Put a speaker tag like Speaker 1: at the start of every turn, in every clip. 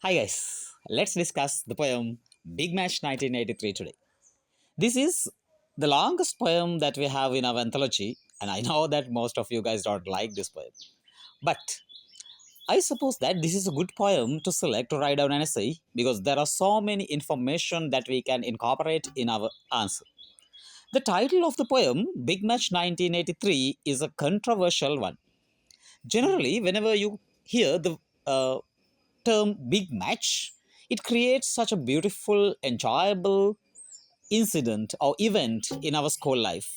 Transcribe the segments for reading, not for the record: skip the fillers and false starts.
Speaker 1: Hi guys, let's discuss the poem Big Match 1983 today. This is the longest poem that we have in our anthology, and I know that most of you guys don't like this poem. But I suppose that this is a good poem to select to write down an essay because there are so many information that we can incorporate in our answer. The title of the poem, Big Match 1983, is a controversial one. Generally, whenever you hear the term big match, it creates such a beautiful, enjoyable incident or event in our school life.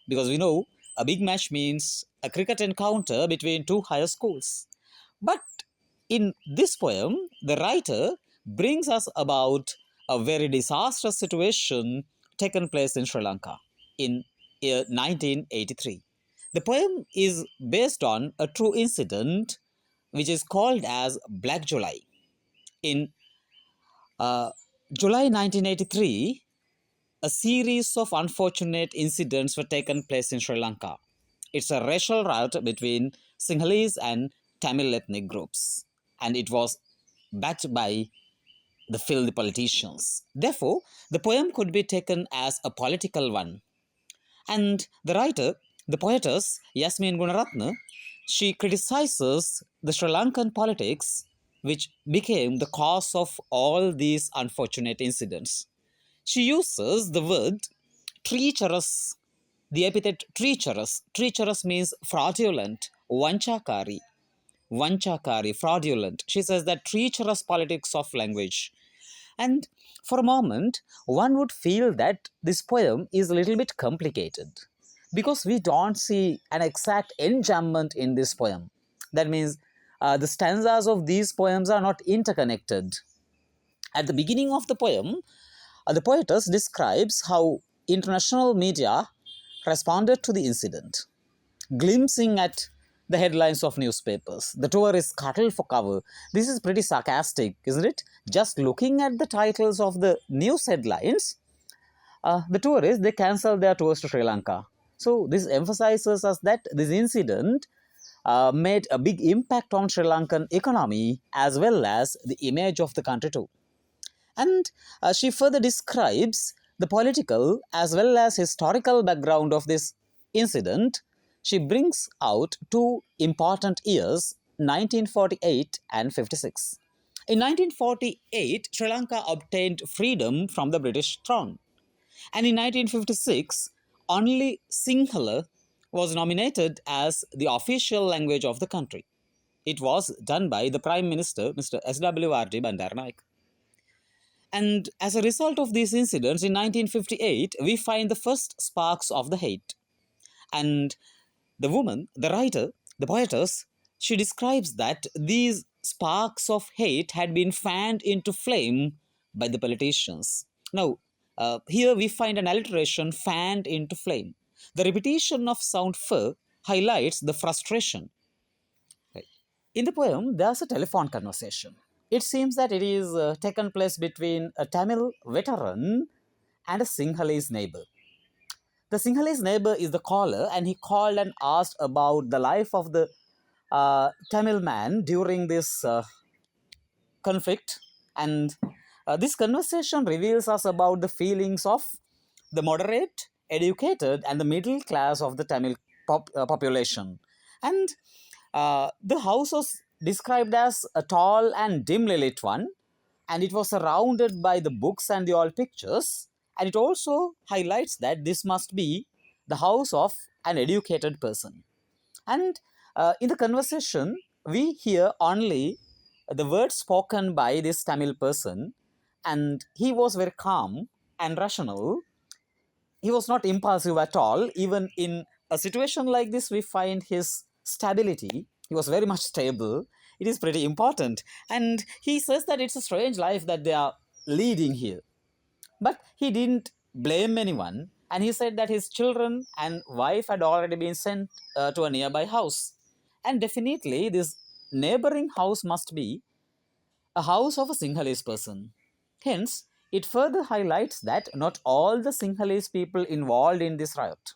Speaker 1: Because we know a big match means a cricket encounter between two higher schools. But in this poem, the writer brings us about a very disastrous situation taken place in Sri Lanka in year 1983. The poem is based on a true incident which is called as Black July. In uh, July 1983, a series of unfortunate incidents were taken place in Sri Lanka. It's a racial riot between Sinhalese and Tamil ethnic groups, and it was backed by the filthy politicians. Therefore, the poem could be taken as a political one. And the writer, the poetess Yasmine Gooneratne, she criticizes the Sri Lankan politics, which became the cause of all these unfortunate incidents. She uses the word treacherous, the epithet treacherous. Treacherous means fraudulent, vanchakari, fraudulent. She says that treacherous politics of language. And for a moment, one would feel that this poem is a little bit complicated because we don't see an exact enjambment in this poem. That means the stanzas of these poems are not interconnected. At the beginning of the poem, the poetess describes how international media responded to the incident, glimpsing at the headlines of newspapers. The tourist scuttled for cover. This is pretty sarcastic, isn't it? Just looking at the titles of the news headlines, the tourists they cancelled their tours to Sri Lanka. So this emphasizes us that this incident made a big impact on Sri Lankan economy as well as the image of the country too. And she further describes the political as well as historical background of this incident. She brings out two important years, 1948 and 56. In 1948, Sri Lanka obtained freedom from the British throne. And in 1956, only Sinhala was nominated as the official language of the country. It was done by the Prime Minister, Mr. SWRD Bandaranaike. And as a result of these incidents, in 1958, we find the first sparks of the hate. And the woman, the writer, the poetess, she describes that these sparks of hate had been fanned into flame by the politicians. Now, here we find an alliteration fanned into flame. The repetition of sound f highlights the frustration. Right. In the poem, there's a telephone conversation. It seems that it is taken place between a Tamil veteran and a Sinhalese neighbor. The Sinhalese neighbor is the caller, and he called and asked about the life of the Tamil man during this conflict. And this conversation reveals us about the feelings of the moderate, educated, and the middle class of the Tamil population. And the house was described as a tall and dimly lit one, and it was surrounded by the books and the old pictures. And it also highlights that this must be the house of an educated person. And in the conversation, we hear only the words spoken by this Tamil person, and he was very calm and rational. He was not impulsive at all. Even in a situation like this, we find his stability. He was very much stable. It is pretty important. And he says that it's a strange life that they are leading here. But he didn't blame anyone. And he said that his children and wife had already been sent to a nearby house. And definitely, this neighboring house must be a house of a Sinhalese person. Hence, it further highlights that not all the Sinhalese people involved in this riot.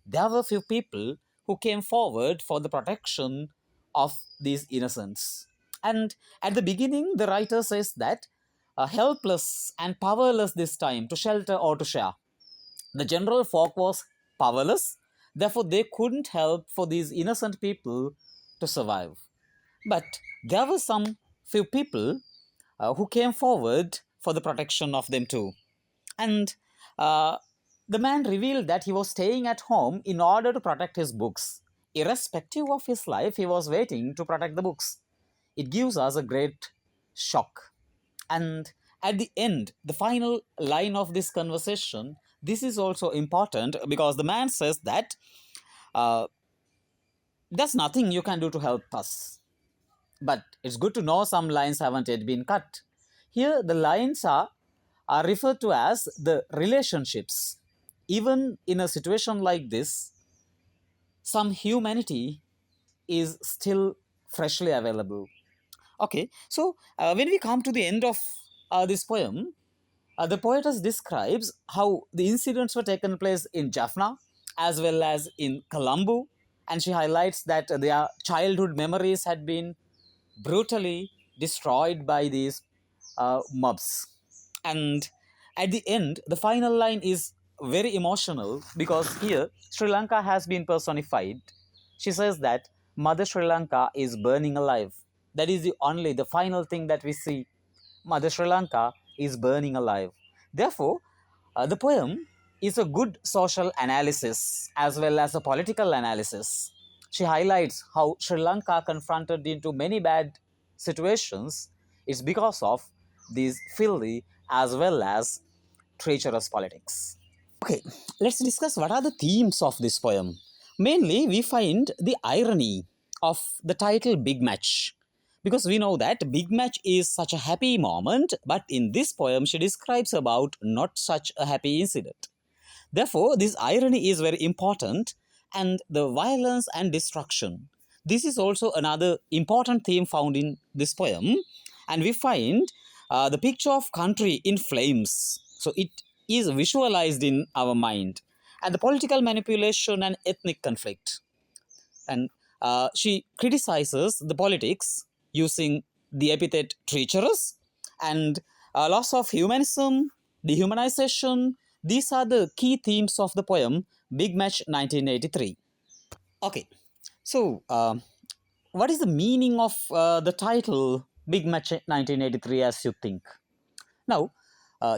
Speaker 1: There were few people who came forward for the protection of these innocents. And at the beginning, the writer says that helpless and powerless this time to shelter or to share. The general folk was powerless, therefore, they couldn't help for these innocent people to survive. But there were some few people who came forward for the protection of them too. And uh, the man revealed that he was staying at home in order to protect his books. Irrespective of his life, he was waiting to protect the books. It gives us a great shock. And at the end, the final line of this conversation, this is also important because the man says that uh, there's nothing you can do to help us. But it's good to know some lines haven't yet been cut. Here, the lines are referred to as the relationships. Even in a situation like this, some humanity is still freshly available. Okay, so when we come to the end of this poem, the poetess describes how the incidents were taken place in Jaffna as well as in Colombo, and she highlights that their childhood memories had been brutally destroyed by these mobs. And at the end, the final line is very emotional because here Sri Lanka has been personified. She says that Mother Sri Lanka is burning alive. That is the final thing that we see. Mother Sri Lanka is burning alive. Therefore, the poem is a good social analysis as well as a political analysis. She highlights how Sri Lanka confronted into many bad situations is because of these filthy as well as treacherous politics. Okay, let's discuss what are the themes of this poem. Mainly, we find the irony of the title Big Match. Because we know that Big Match is such a happy moment, but in this poem, she describes about not such a happy incident. Therefore, this irony is very important, and the violence and destruction. This is also another important theme found in this poem, and we find the picture of country in flames. So it is visualized in our mind, and the political manipulation and ethnic conflict. And she criticizes the politics using the epithet treacherous and loss of humanism, dehumanization. These are the key themes of the poem Big Match 1983. Okay, so what is the meaning of the title Big Match 1983 as you think? Now,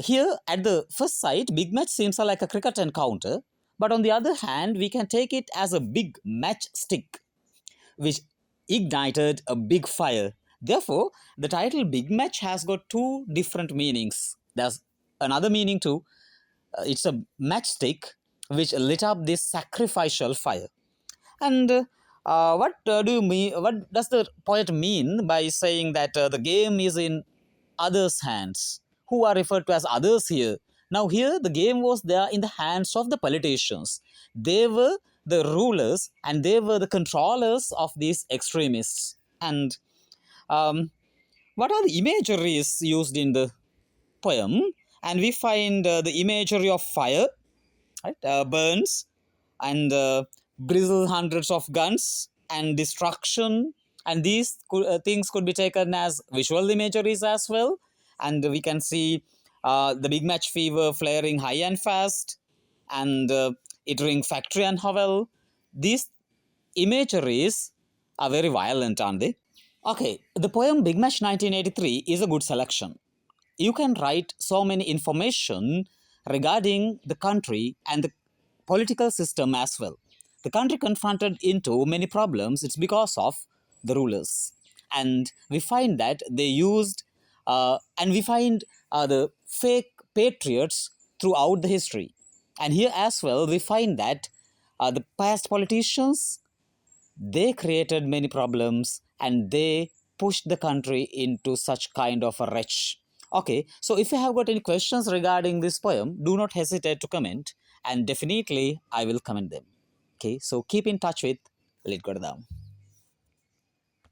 Speaker 1: here at the first sight, Big Match seems like a cricket encounter, but on the other hand, we can take it as a big matchstick which ignited a big fire. Therefore, the title Big Match has got two different meanings. There's another meaning too. It's a matchstick which lit up this sacrificial fire. And what do you mean? What does the poet mean by saying that the game is in others' hands? Who are referred to as others here? Now, here the game was there in the hands of the politicians. They were the rulers and they were the controllers of these extremists. And um, what are the imageries used in the poem? And we find the imagery of fire, right? Burns and bristle hundreds of guns and destruction, and these things could be taken as visual imageries as well. And we can see the big match fever flaring high and fast, and it ring factory and hovel. These imageries are very violent, aren't they? Okay, the poem Big Match 1983 is a good selection. You can write so many information regarding the country and the political system as well. The country confronted into many problems, it's because of the rulers. And we find that they used, and we find the fake patriots throughout the history. And here as well, we find that the past politicians, they created many problems and they pushed the country into such kind of a wretch. Okay, so if you have got any questions regarding this poem, do not hesitate to comment, and definitely I will comment them. Okay, so keep in touch with Lit Go Down.